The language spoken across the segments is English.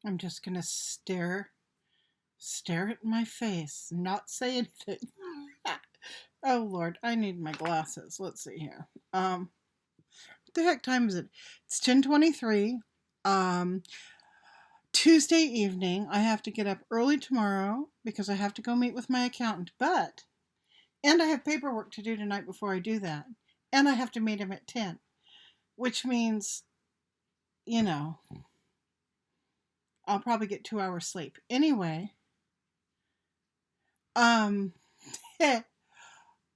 I'm just gonna stare at my face, not say anything. Oh Lord, I need my glasses. Let's see here. What the heck time is it? It's 10:23. Um, Tuesday evening. I have to get up early tomorrow because I have to go meet with my accountant. And I have paperwork to do tonight before I do that. And I have to meet him at 10, which means, you know, I'll probably get 2 hours sleep. Anyway, um, uh,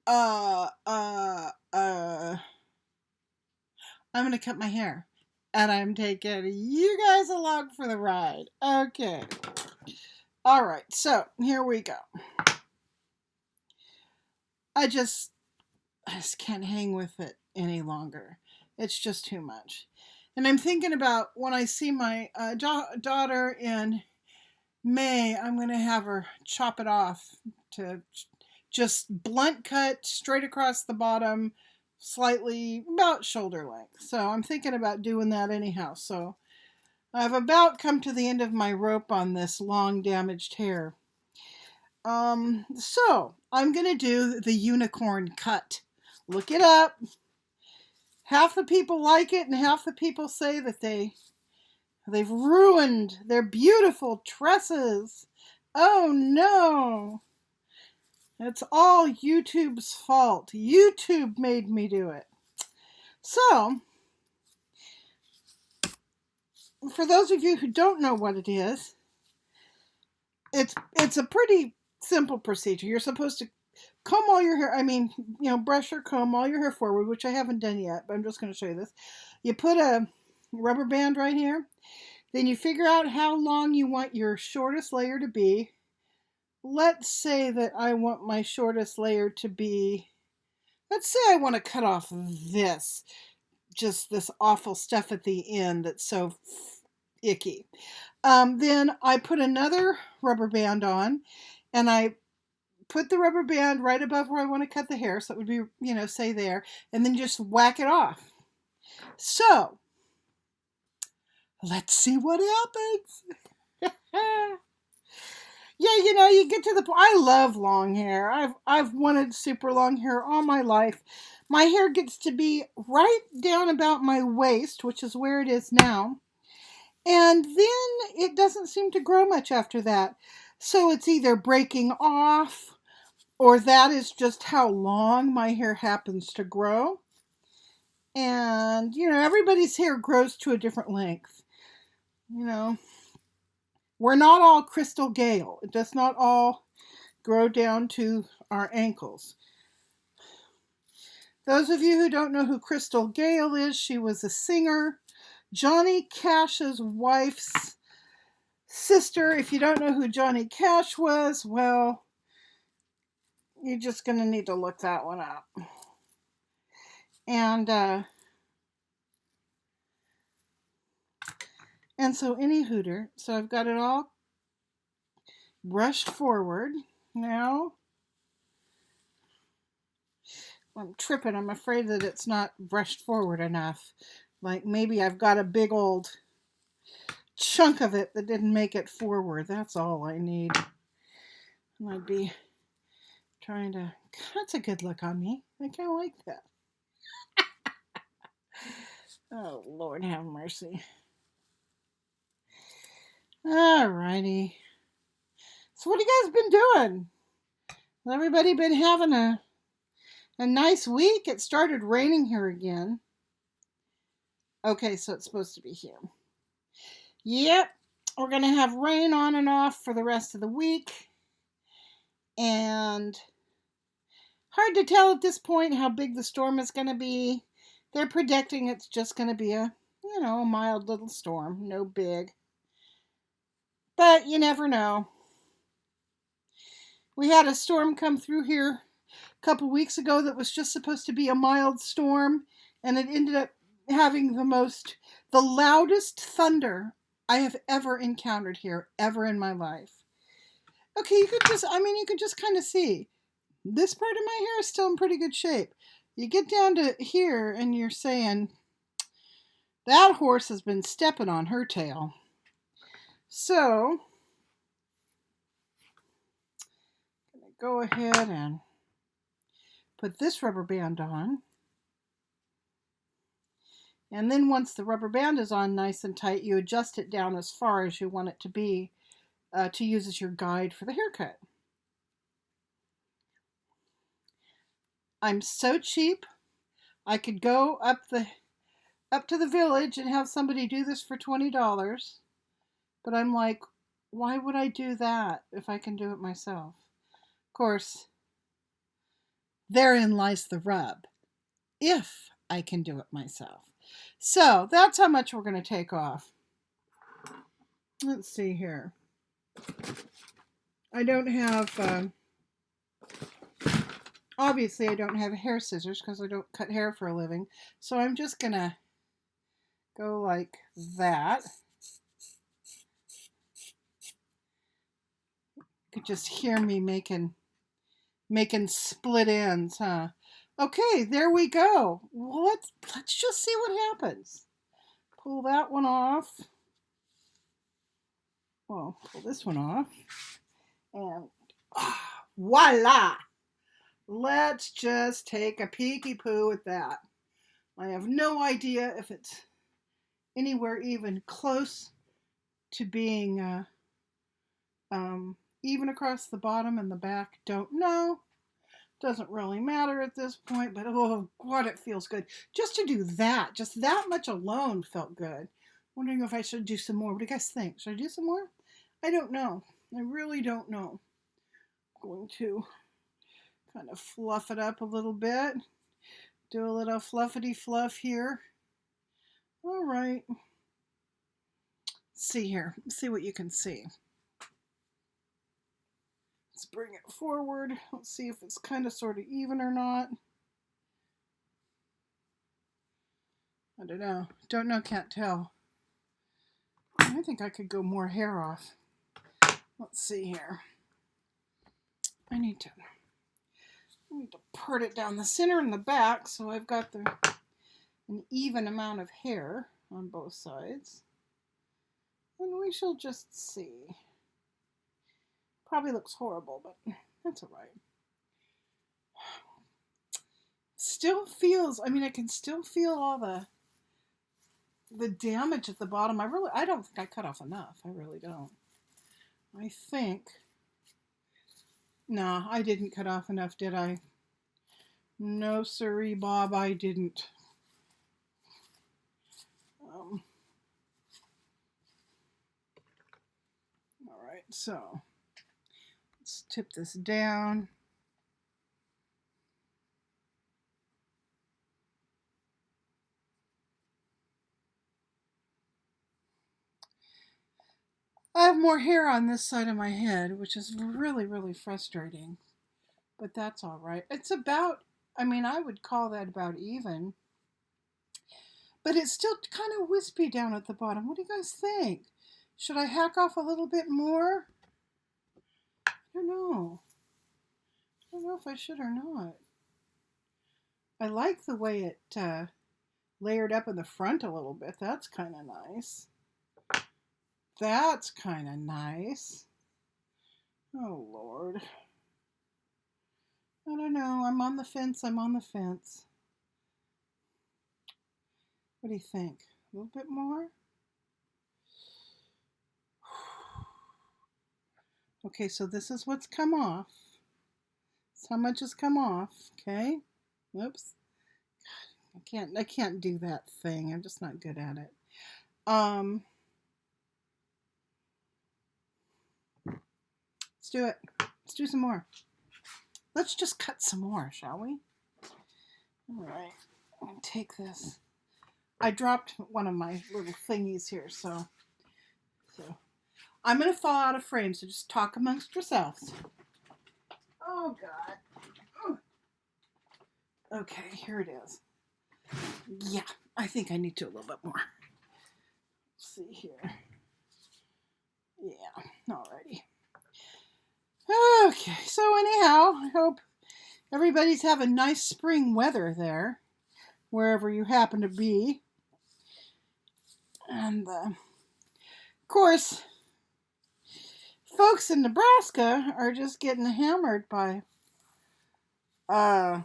uh, uh, I'm going to cut my hair. And I'm taking you guys along for the ride. Okay. All right. So here we go. I just can't hang with it any longer. It's just too much. And I'm thinking about when I see my daughter in May, I'm going to have her chop it off to just blunt cut straight across the bottom, slightly about shoulder length. So I'm thinking about doing that anyhow. So I've about come to the end of my rope on this long damaged hair. So I'm going to do the unicorn cut. Look it up. Half the people like it and half the people say that they've ruined their beautiful tresses. Oh no. It's all YouTube's fault. YouTube made me do it. So, for those of you who don't know what it is, it's a pretty simple procedure. You're supposed to comb all your hair, brush or comb all your hair forward, which I haven't done yet, but I'm just going to show you this. You put a rubber band right here. Then you figure out how long you want your shortest layer to be. Let's say that I want my shortest layer to be, let's say I want to cut off just this awful stuff at the end that's so icky. Then I put another rubber band on, and I put the rubber band right above where I want to cut the hair, so it would be, say there, and then just whack it off. So, let's see what happens. Yeah, you get to the point. I love long hair. I've wanted super long hair all my life. My hair gets to be right down about my waist, which is where it is now. And then it doesn't seem to grow much after that. So it's either breaking off, or that is just how long my hair happens to grow. And, everybody's hair grows to a different length. We're not all Crystal Gale. It does not all grow down to our ankles. Those of you who don't know who Crystal Gale is, she was a singer, Johnny Cash's wife's sister. If you don't know who Johnny Cash was, well, you're just going to need to look that one up. And so any hooter, so I've got it all brushed forward. Now, I'm tripping. I'm afraid that it's not brushed forward enough. Like maybe I've got a big old chunk of it that didn't make it forward. That's all I need. And I'd be trying to, that's a good look on me. I kind of like that. Oh, Lord have mercy. Alrighty. So what have you guys been doing? Has everybody been having a nice week? It started raining here again. Okay, so it's supposed to be here. Yep, we're going to have rain on and off for the rest of the week. And hard to tell at this point how big the storm is going to be. They're predicting it's just going to be a mild little storm. No big. But you never know. We had a storm come through here a couple weeks ago that was just supposed to be a mild storm, and it ended up having the loudest thunder I have ever encountered here, ever in my life. Okay, you could just kind of see. This part of my hair is still in pretty good shape. You get down to here and you're saying, that horse has been stepping on her tail. So, I'm going to go ahead and put this rubber band on. And then once the rubber band is on nice and tight, you adjust it down as far as you want it to be to use as your guide for the haircut. I'm so cheap. I could go up to the village and have somebody do this for $20. But I'm like, why would I do that if I can do it myself? Of course, therein lies the rub. If I can do it myself. So that's how much we're going to take off. Let's see here. I don't have, obviously I don't have hair scissors because I don't cut hair for a living. So I'm just going to go like that. You could just hear me making split ends, huh? Okay, there we go. Well, let's just see what happens. Pull that one off. Well, pull this one off. And voila! Let's just take a peeky poo at that. I have no idea if it's anywhere even close to being even across the bottom and the back. Don't know. Doesn't really matter at this point, but oh, God, it feels good. Just to do that, just that much alone felt good. Wondering if I should do some more. What do you guys think? Should I do some more? I don't know. I really don't know. I'm going to kind of fluff it up a little bit. Do a little fluffity fluff here. All right. See here. See what you can see. Let's bring it forward. Let's see if it's kind of sort of even or not. I don't know. Don't know, can't tell. I think I could go more hair off. Let's see here. I need to part it down the center and the back so I've got an even amount of hair on both sides. And we shall just see. Probably looks horrible, but that's all right. Still feels, I mean, I can still feel all the damage at the bottom. I don't think I cut off enough. I really don't. I think, no, I didn't cut off enough, did I? No, sirree, Bob, I didn't. All right, so let's tip this down. I have more hair on this side of my head, which is really, really frustrating. But that's all right. It's about, I mean, I would call that about even. But it's still kind of wispy down at the bottom. What do you guys think? Should I hack off a little bit more? I don't know. I don't know if I should or not. I like the way it layered up in the front a little bit. That's kind of nice. That's kind of nice. Oh, Lord. I don't know. I'm on the fence. I'm on the fence. What do you think? A little bit more? Okay, so this is what's come off. That's how much has come off, okay? Oops. I can't do that thing. I'm just not good at it. Let's do it. Let's do some more. Let's just cut some more, shall we? All right. I'll take this. I dropped one of my little thingies here, so I'm going to fall out of frame, so just talk amongst yourselves. Oh, God. Okay, here it is. Yeah, I think I need to a little bit more. Let's see here. Yeah, alrighty. Okay, so anyhow, I hope everybody's having nice spring weather there, wherever you happen to be. And, of course, folks in Nebraska are just getting hammered by, what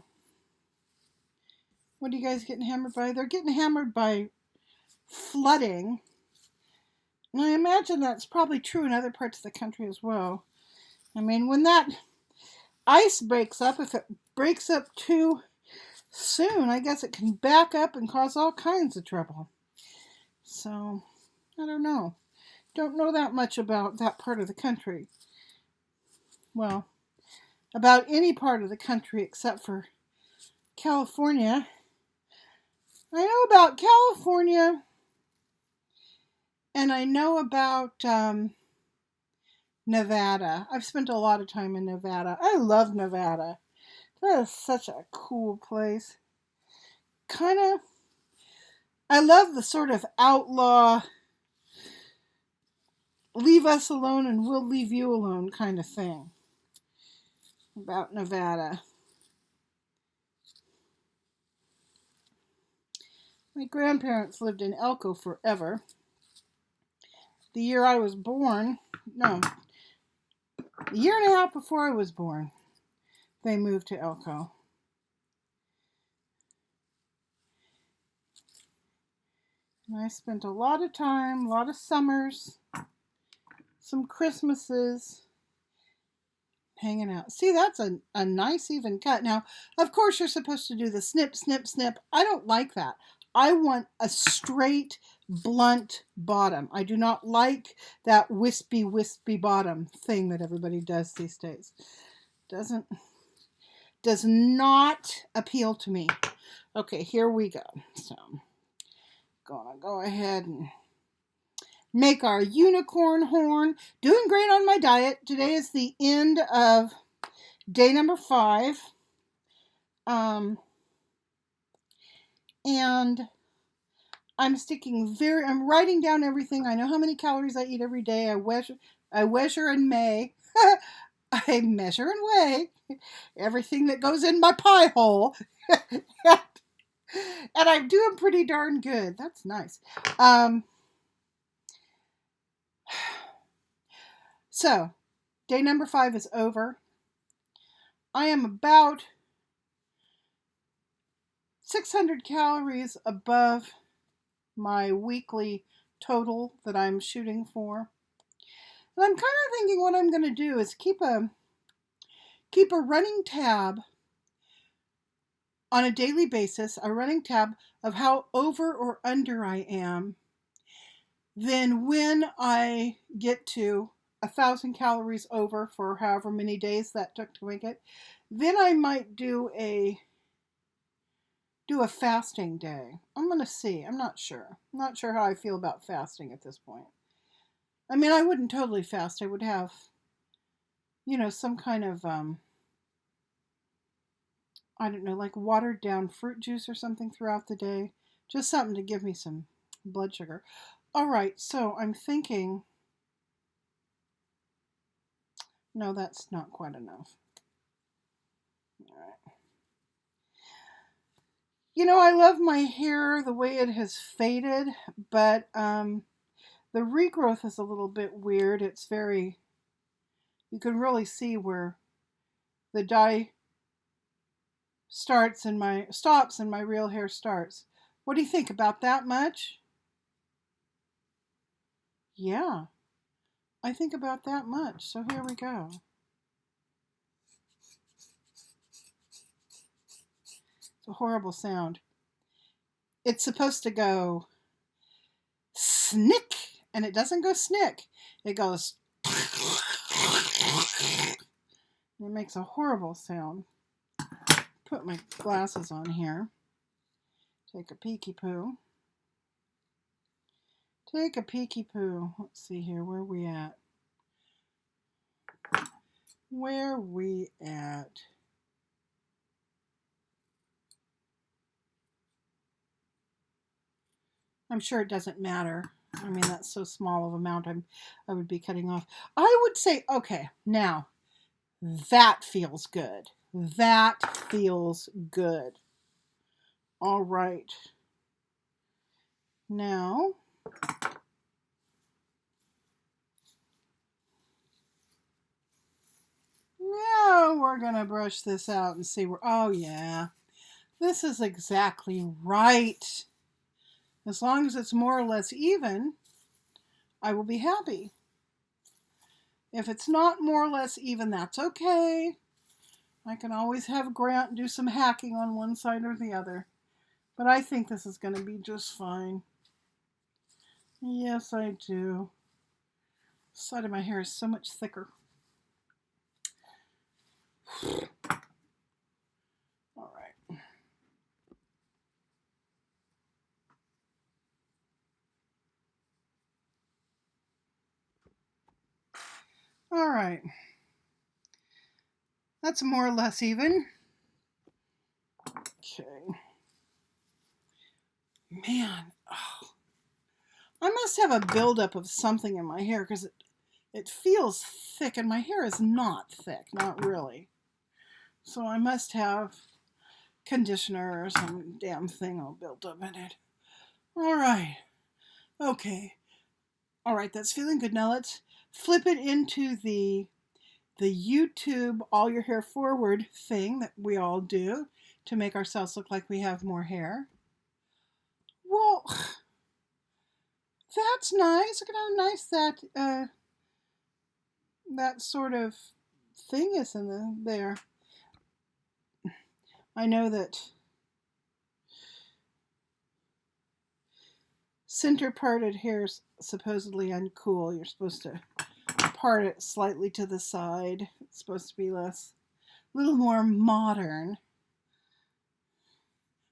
are you guys getting hammered by? They're getting hammered by flooding. And I imagine that's probably true in other parts of the country as well. I mean, when that ice breaks up, if it breaks up too soon, I guess it can back up and cause all kinds of trouble. So, I don't know. Don't know that much about that part of the country. Well, about any part of the country except for California. I know about California, and I know about Nevada. I've spent a lot of time in Nevada. I love Nevada. That is such a cool place. Kind of, I love the sort of outlaw, leave us alone and we'll leave you alone kind of thing about Nevada. My grandparents lived in Elko forever. The year I was born, no, a year and a half before I was born, they moved to Elko. And I spent a lot of time, a lot of summers, some Christmases hanging out. See, that's a nice even cut. Now, of course, you're supposed to do the snip, snip, snip. I don't like that. I want a straight, blunt bottom. I do not like that wispy, wispy bottom thing that everybody does these days. Does not appeal to me. Okay, here we go. So, gonna go ahead and make our unicorn horn. Doing great on my diet. Today is the end of day number 5. And I'm writing down everything. I know how many calories I eat every day. I measure and weigh. I measure and weigh everything that goes in my pie hole. And I'm doing pretty darn good. That's nice. So, day number 5 is over. I am about 600 calories above my weekly total that I'm shooting for. And I'm kind of thinking what I'm going to do is keep a running tab on a daily basis, a running tab of how over or under I am. Then when I get to 1,000 calories over for however many days that took to make it, then I might do a fasting day. I'm going to see. I'm not sure. I'm not sure how I feel about fasting at this point. I mean, I wouldn't totally fast. I would have, some kind of, I don't know, like watered down fruit juice or something throughout the day. Just something to give me some blood sugar. All right, so I'm thinking, no, that's not quite enough. All right. I love my hair the way it has faded, but the regrowth is a little bit weird. It's very, you can really see where the dye stops and my real hair starts. What do you think about that much? Yeah, I think about that much. So here we go. It's a horrible sound. It's supposed to go snick, and it doesn't go snick. It goes, it makes a horrible sound. Put my glasses on here. Take a peeky poo. Take a peeky poo. Let's see here. Where are we at? Where we at? I'm sure it doesn't matter. I mean, that's so small of amount I would be cutting off. I would say, okay, now that feels good. That feels good. All right. Now, we're going to brush this out and see where, oh yeah, this is exactly right. As long as it's more or less even, I will be happy. If it's not more or less even, that's okay. I can always have Grant do some hacking on one side or the other. But I think this is going to be just fine. Yes, I do. The side of my hair is so much thicker. All right. All right. That's more or less even. Okay. Man, oh. I must have a buildup of something in my hair because it feels thick and my hair is not thick, not really. So I must have conditioner or some damn thing all built up in it. All right. Okay. All right, that's feeling good. Now let's flip it into the YouTube all your hair forward thing that we all do to make ourselves look like we have more hair. Well, that's nice. Look at how nice that sort of thing is in there. I know that center parted hair is supposedly uncool. You're supposed to part it slightly to the side. It's supposed to be a little more modern.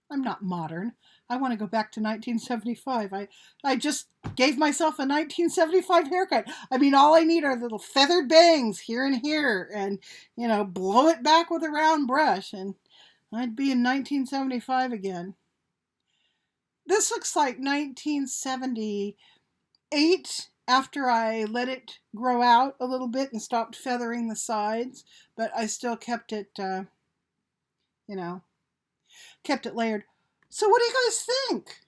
I'm not modern. I want to go back to 1975. I just gave myself a 1975 haircut. I mean, all I need are little feathered bangs here and here and, you know, blow it back with a round brush and I'd be in 1975 again. This looks like 1978 after I let it grow out a little bit and stopped feathering the sides, but I still kept it, you know, kept it layered. So what do you guys think?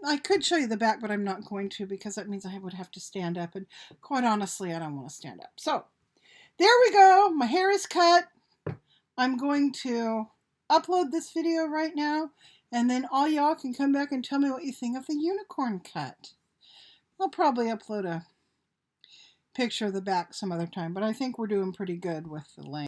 I could show you the back, but I'm not going to because that means I would have to stand up. And quite honestly, I don't want to stand up. So there we go. My hair is cut. I'm going to upload this video right now. And then all y'all can come back and tell me what you think of the unicorn cut. I'll probably upload a picture of the back some other time. But I think we're doing pretty good with the length.